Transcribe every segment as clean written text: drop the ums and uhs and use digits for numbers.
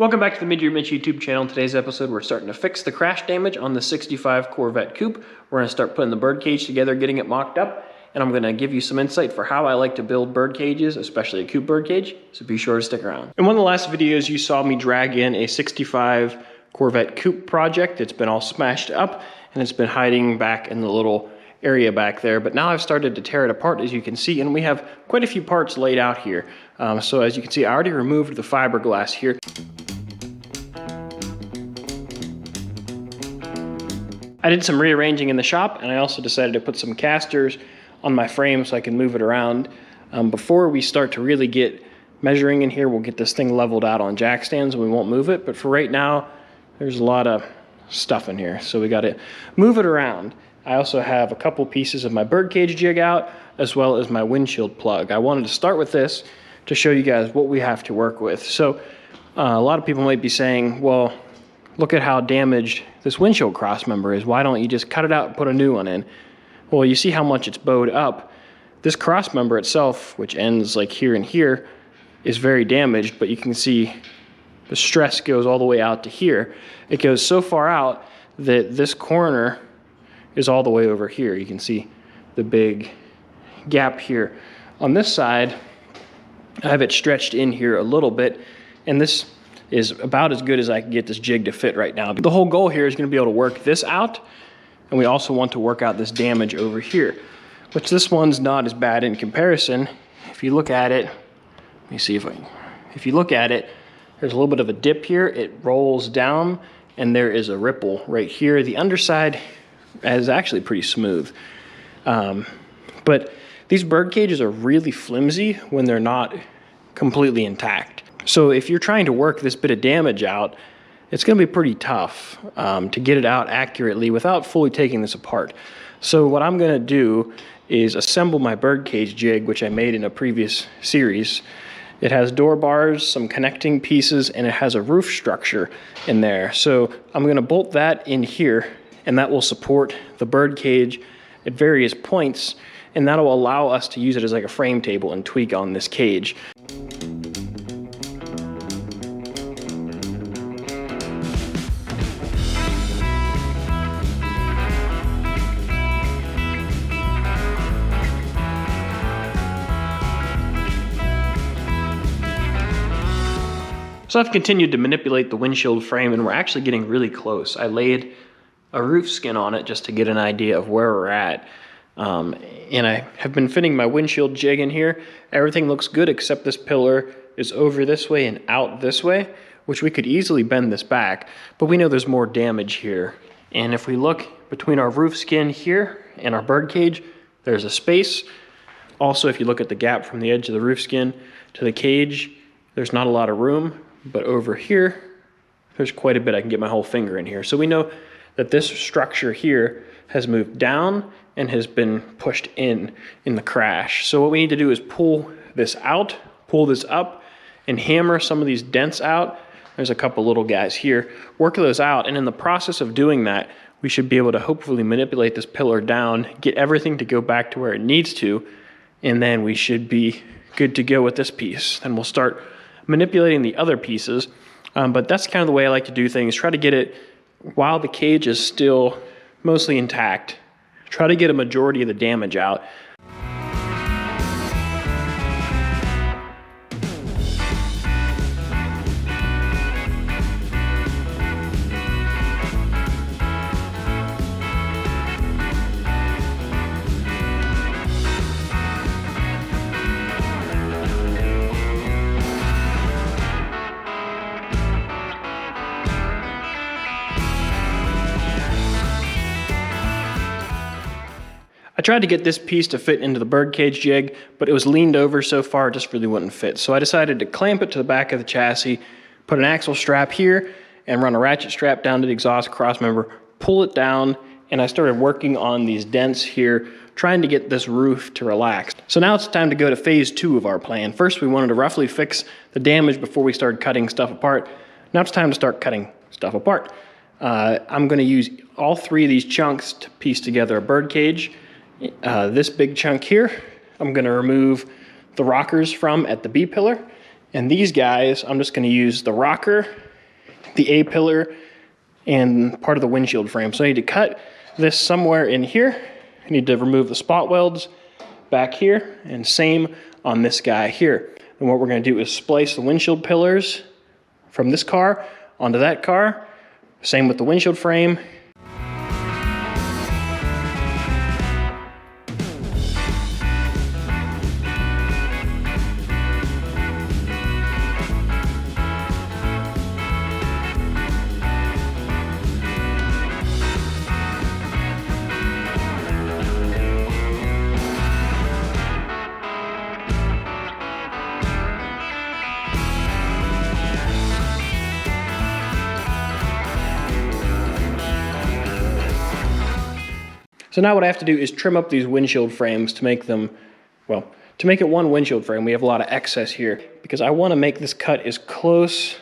Welcome back to the Mid-Year YouTube channel. In today's episode, we're starting to fix the crash damage on the 65 Corvette Coupe. We're going to start putting the Birdcage together, getting it mocked up, and I'm going to give you some insight for how I like to build Birdcages, especially a Coupe Birdcage, so be sure to stick around. In one of the last videos, you saw me drag in a 65 Corvette Coupe project. It's been all smashed up, and it's been hiding back in the little area back there, but now I've started to tear it apart, as you can see, and we have quite a few parts laid out here. So as you can see, I already removed the fiberglass here. I did some rearranging in the shop, and I also decided to put some casters on my frame so I can move it around. Before we start to really get measuring in here, we'll get this thing leveled out on jack stands and we won't move it, but for right now, there's a lot of stuff in here, so we gotta move it around. I also have a couple pieces of my Birdcage jig out, as well as my windshield plug. I wanted to start with this to show you guys what we have to work with. So a lot of people might be saying, well, look at how damaged this windshield cross member is. Why don't you just cut it out and put a new one in? Well, you see how much it's bowed up. This cross member itself, which ends like here and here, is very damaged, but you can see the stress goes all the way out to here. It goes so far out that this corner is all the way over here. You can see the big gap here. On this side, I have it stretched in here a little bit, and this is about as good as I can get this jig to fit right now. But the whole goal here is going to be able to work this out, and we also want to work out this damage over here, which this one's not as bad in comparison. If you look at it, let me see if you look at it, there's a little bit of a dip here. It rolls down, and there is a ripple right here. The underside is actually pretty smooth. But these bird cages are really flimsy when they're not completely intact. So if you're trying to work this bit of damage out, it's going to be pretty tough to get it out accurately without fully taking this apart. So what I'm going to do is assemble my Birdcage jig, which I made in a previous series. It has door bars, some connecting pieces, and it has a roof structure in there. So I'm going to bolt that in here, and that will support the Birdcage at various points, and that'll allow us to use it as like a frame table and tweak on this cage. So I've continued to manipulate the windshield frame, and we're actually getting really close. I laid a roof skin on it just to get an idea of where we're at. And I have been fitting my windshield jig in here. Everything looks good except this pillar is over this way and out this way, which we could easily bend this back, but we know there's more damage here. And if we look between our roof skin here and our Birdcage, there's a space. Also, if you look at the gap from the edge of the roof skin to the cage, there's not a lot of room. But over here, there's quite a bit. I can get my whole finger in here. So we know that this structure here has moved down and has been pushed in the crash. So what we need to do is pull this out, pull this up, and hammer some of these dents out. There's a couple little guys here. Work those out, and in the process of doing that, we should be able to hopefully manipulate this pillar down, get everything to go back to where it needs to, and then we should be good to go with this piece. Then we'll start manipulating the other pieces, but that's kind of the way I like to do things. Try to get it while the cage is still mostly intact. Try to get a majority of the damage out. I tried to get this piece to fit into the Birdcage jig, but it was leaned over so far it just really wouldn't fit. So I decided to clamp it to the back of the chassis, put an axle strap here, and run a ratchet strap down to the exhaust cross member, pull it down, and I started working on these dents here, trying to get this roof to relax. So now it's time to go to phase 2 of our plan. First, we wanted to roughly fix the damage before we started cutting stuff apart. Now it's time to start cutting stuff apart. I'm going to use all 3 of these chunks to piece together a Birdcage. This big chunk here, I'm going to remove the rockers from at the B pillar. And these guys, I'm just going to use the rocker the A-pillar and part of the windshield frame. So I need to cut this somewhere in here. I need to remove the spot welds back here, and same on this guy here. And what we're going to do is splice the windshield pillars from this car onto that car. Same with the windshield frame. So now what I have to do is trim up these windshield frames to make them, well, to make it one windshield frame. We have a lot of excess here because I want to make this cut as close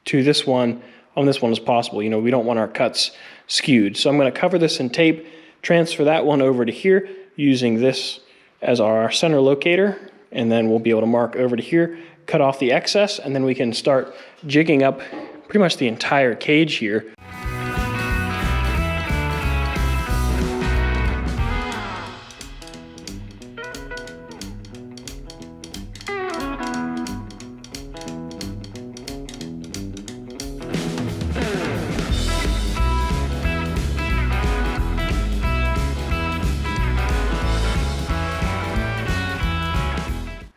to this one on this one as possible. You know, we don't want our cuts skewed. So I'm going to cover this in tape, transfer that one over to here using this as our center locator, and then we'll be able to mark over to here, cut off the excess, and then we can start jigging up pretty much the entire cage here.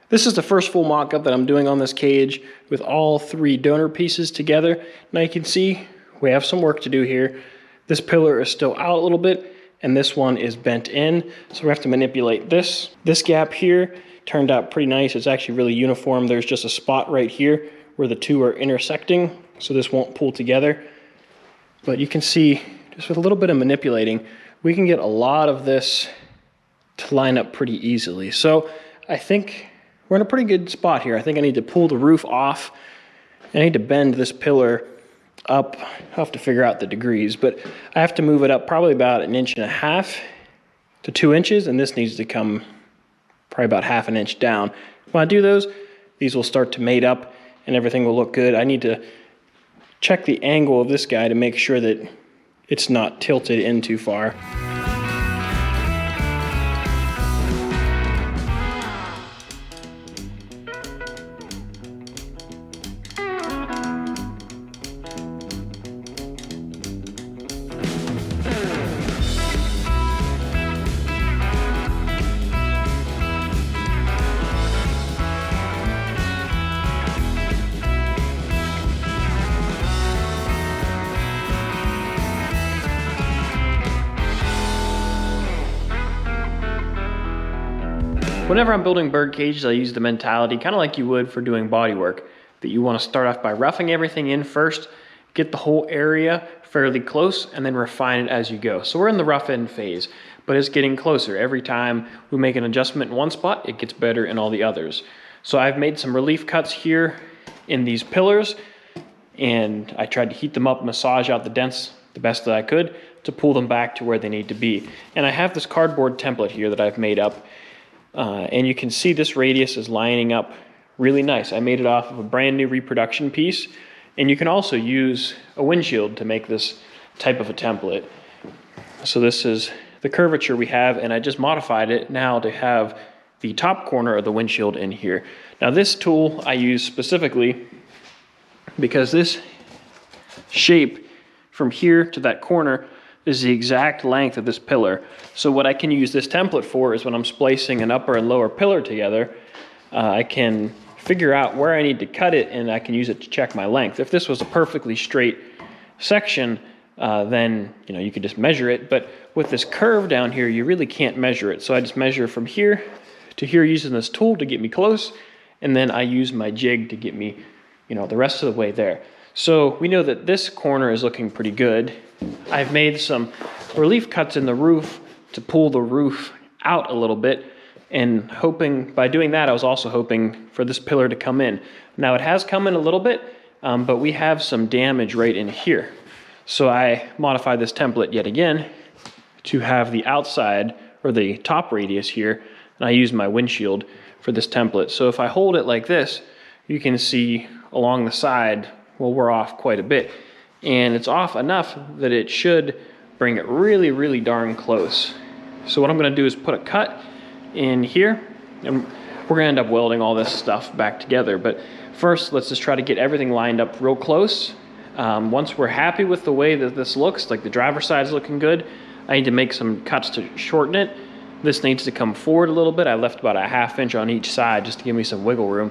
This is the first full mock-up that I'm doing on this cage with all three donor pieces together. Now you can see we have some work to do here. This pillar is still out a little bit, and this one is bent in, so we have to manipulate this. This gap here turned out pretty nice. It's actually really uniform. There's just a spot right here where the two are intersecting, so this won't pull together. But you can see, just with a little bit of manipulating, we can get a lot of this to line up pretty easily. So I think we're in a pretty good spot here. I think I need to pull the roof off. I need to bend this pillar up. I'll have to figure out the degrees, but I have to move it up probably about 1.5 to 2 inches, and this needs to come probably about 1/2 inch down. When I do those, these will start to mate up and everything will look good. I need to check the angle of this guy to make sure that it's not tilted in too far. Whenever I'm building bird cages, I use the mentality, kind of like you would for doing body work, that you want to start off by roughing everything in first, get the whole area fairly close, and then refine it as you go. So we're in the rough end phase, but it's getting closer. Every time we make an adjustment in one spot, it gets better in all the others. So I've made some relief cuts here in these pillars, and I tried to heat them up, massage out the dents the best that I could to pull them back to where they need to be. And I have this cardboard template here that I've made up. And you can see this radius is lining up really nice. I made it off of a brand new reproduction piece, and you can also use a windshield to make this type of a template. So this is the curvature we have, and I just modified it now to have the top corner of the windshield in here. Now this tool I use specifically because this shape from here to that corner is the exact length of this pillar. So what I can use this template for is when I'm splicing an upper and lower pillar together, I can figure out where I need to cut it, and I can use it to check my length. If this was a perfectly straight section, then you could just measure it. But with this curve down here, you really can't measure it. So I just measure from here to here using this tool to get me close, and then I use my jig to get me the rest of the way there. So we know that this corner is looking pretty good. I've made some relief cuts in the roof to pull the roof out a little bit, and by doing that, I was also hoping for this pillar to come in. Now it has come in a little bit, but we have some damage right in here. So I modified this template yet again to have the outside or the top radius here, and I use my windshield for this template. So if I hold it like this, you can see along the side well, we're off quite a bit. And it's off enough that it should bring it really, really darn close. So what I'm gonna do is put a cut in here, and we're gonna end up welding all this stuff back together. But first, let's just try to get everything lined up real close. Once we're happy with the way that this looks, like the driver's side is looking good, I need to make some cuts to shorten it. This needs to come forward a little bit. I left about a 1/2 inch on each side just to give me some wiggle room.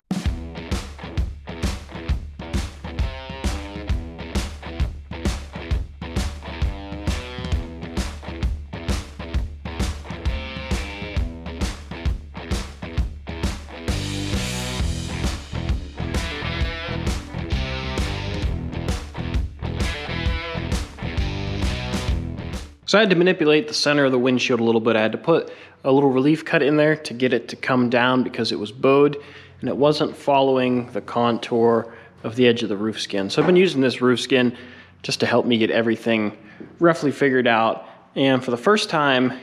So I had to manipulate the center of the windshield a little bit. I had to put a little relief cut in there to get it to come down because it was bowed and it wasn't following the contour of the edge of the roof skin. So I've been using this roof skin just to help me get everything roughly figured out. And for the first time,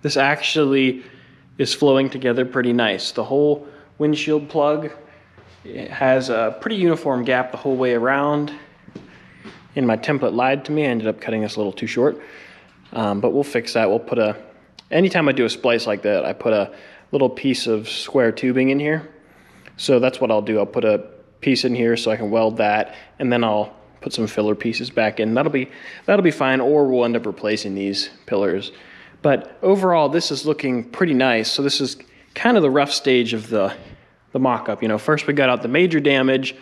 this actually is flowing together pretty nice. The whole windshield plug, it has a pretty uniform gap the whole way around. And my template lied to me. I ended up cutting this a little too short. But we'll fix that. We'll put anytime I do a splice like that, I put a little piece of square tubing in here. So that's what I'll do. I'll put a piece in here so I can weld that, and then I'll put some filler pieces back in. That'll be fine, or we'll end up replacing these pillars. But overall, this is looking pretty nice. So this is kind of the rough stage of the mock-up. You know, first we got out the major damage,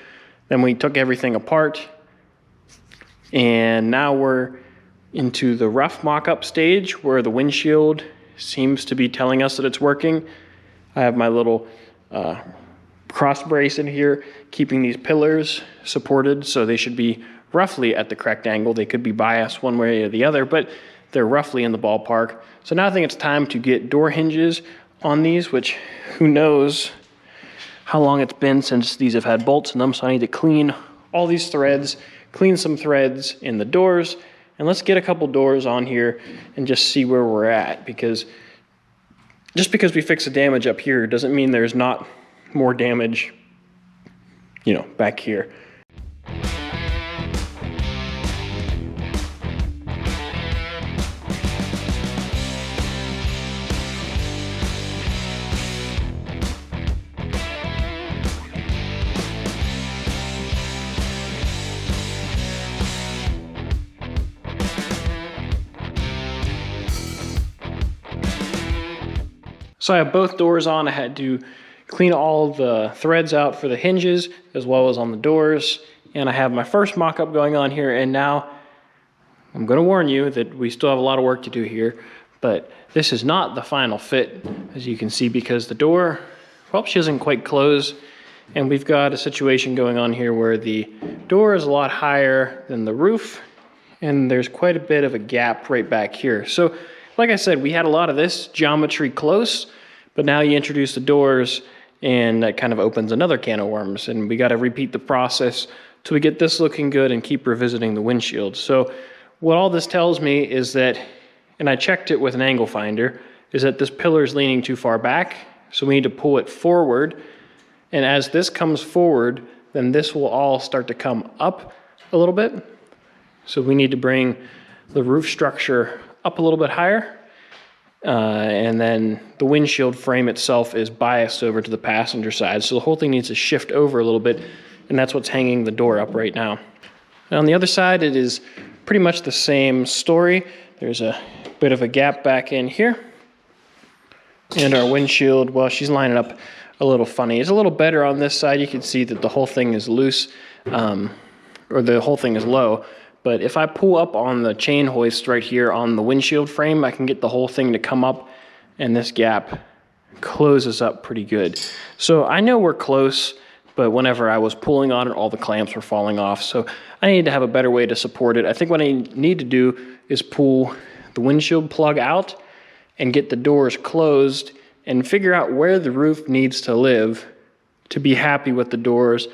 then we took everything apart, and now we're into the rough mock-up stage where the windshield seems to be telling us that it's working. I have my little cross brace in here keeping these pillars supported, so they should be roughly at the correct angle. They could be biased one way or the other, but they're roughly in the ballpark. So now I think it's time to get door hinges on these, which who knows how long it's been since these have had bolts in them, so I need to clean all these threads, clean some threads in the doors, and let's get a couple doors on here and just see where we're at, because just because we fix the damage up here doesn't mean there's not more damage, you know, back here. So I have both doors on. I had to clean all the threads out for the hinges as well as on the doors. And I have my first mock-up going on here, and now I'm going to warn you that we still have a lot of work to do here, but this is not the final fit, as you can see, because the door, well, she doesn't quite close, and we've got a situation going on here where the door is a lot higher than the roof, and there's quite a bit of a gap right back here. So like I said, we had a lot of this geometry close, but now you introduce the doors and that kind of opens another can of worms, and we got to repeat the process till we get this looking good and keep revisiting the windshield. So what all this tells me is that, and I checked it with an angle finder, is that this pillar is leaning too far back, so we need to pull it forward, and as this comes forward, then this will all start to come up a little bit. So we need to bring the roof structure up a little bit higher, and then the windshield frame itself is biased over to the passenger side, so the whole thing needs to shift over a little bit, and that's what's hanging the door up right now. And on the other side, it is pretty much the same story. There's a bit of a gap back in here, and our windshield, well, she's lining up a little funny. It's a little better on this side. You can see that the whole thing is loose, or the whole thing is low. But if I pull up on the chain hoist right here on the windshield frame, I can get the whole thing to come up, and this gap closes up pretty good. So I know we're close, but whenever I was pulling on it, all the clamps were falling off. So I need to have a better way to support it. I think what I need to do is pull the windshield plug out and get the doors closed and figure out where the roof needs to live to be happy with the doors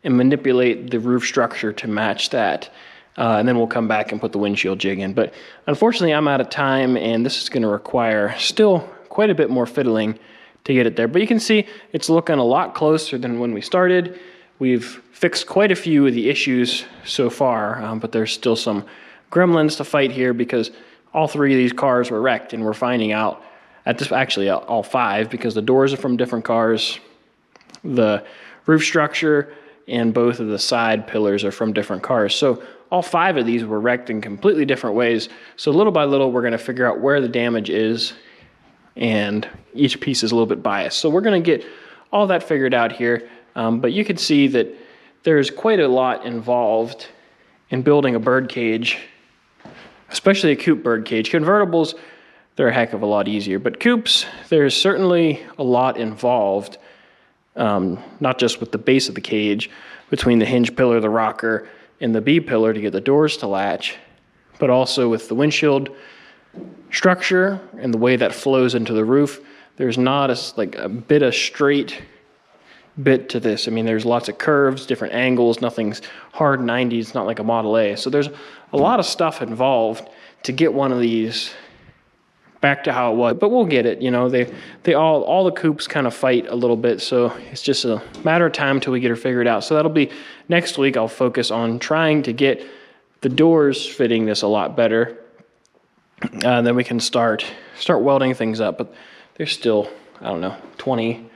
and manipulate the roof structure to match that. And then we'll come back and put the windshield jig in. But unfortunately, I'm out of time, and this is going to require still quite a bit more fiddling to get it there. But you can see it's looking a lot closer than when we started. we've fixed quite a few of the issues so far, but there's still some gremlins to fight here because all 3 of these cars were wrecked, and we're finding out at this, actually all 5, because the doors are from different cars, the roof structure and both of the side pillars are from different cars. So all 5 of these were wrecked in completely different ways. So little by little, we're going to figure out where the damage is, and each piece is a little bit biased. So we're going to get all that figured out here. But you can see that there's quite a lot involved in building a Birdcage, especially a Coupe Birdcage. Convertibles, they're a heck of a lot easier. But Coupes, there's certainly a lot involved, not just with the base of the cage, between the hinge pillar, the rocker, and the B pillar to get the doors to latch, but also with the windshield structure and the way that flows into the roof. There's not a bit of straight bit to this. I mean, there's lots of curves, different angles, nothing's hard 90s, it's not like a Model A. So there's a lot of stuff involved to get one of these back to how it was, but we'll get it. You know, they all the Coupes kind of fight a little bit, so it's just a matter of time till we get her figured out. So that'll be next week. I'll focus on trying to get the doors fitting this a lot better. Then we can start welding things up, but there's still, I don't know, 20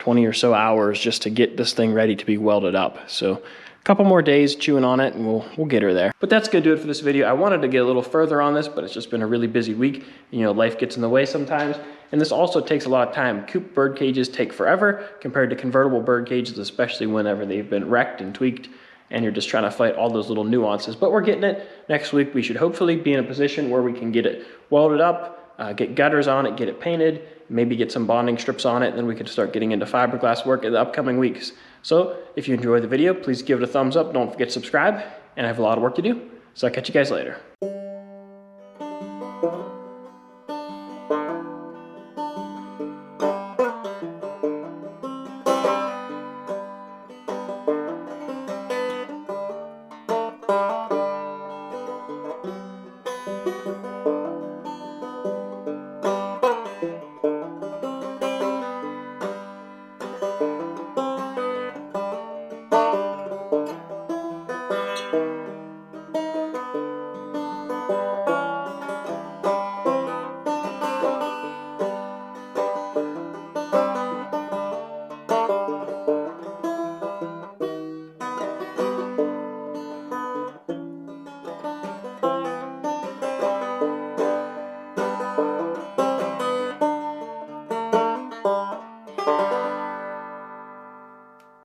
or so hours just to get this thing ready to be welded up. So a couple more days chewing on it, and we'll get her there. But that's gonna do it for this video. I wanted to get a little further on this, but it's just been a really busy week. You know, life gets in the way sometimes, and this also takes a lot of time. Coupe bird cages take forever compared to convertible bird cages, especially whenever they've been wrecked and tweaked, and you're just trying to fight all those little nuances. But we're getting it. Next week, we should hopefully be in a position where we can get it welded up, get gutters on it, get it painted, maybe get some bonding strips on it, and then we can start getting into fiberglass work in the upcoming weeks. So if you enjoyed the video, please give it a thumbs up. Don't forget to subscribe, and I have a lot of work to do. So I'll catch you guys later.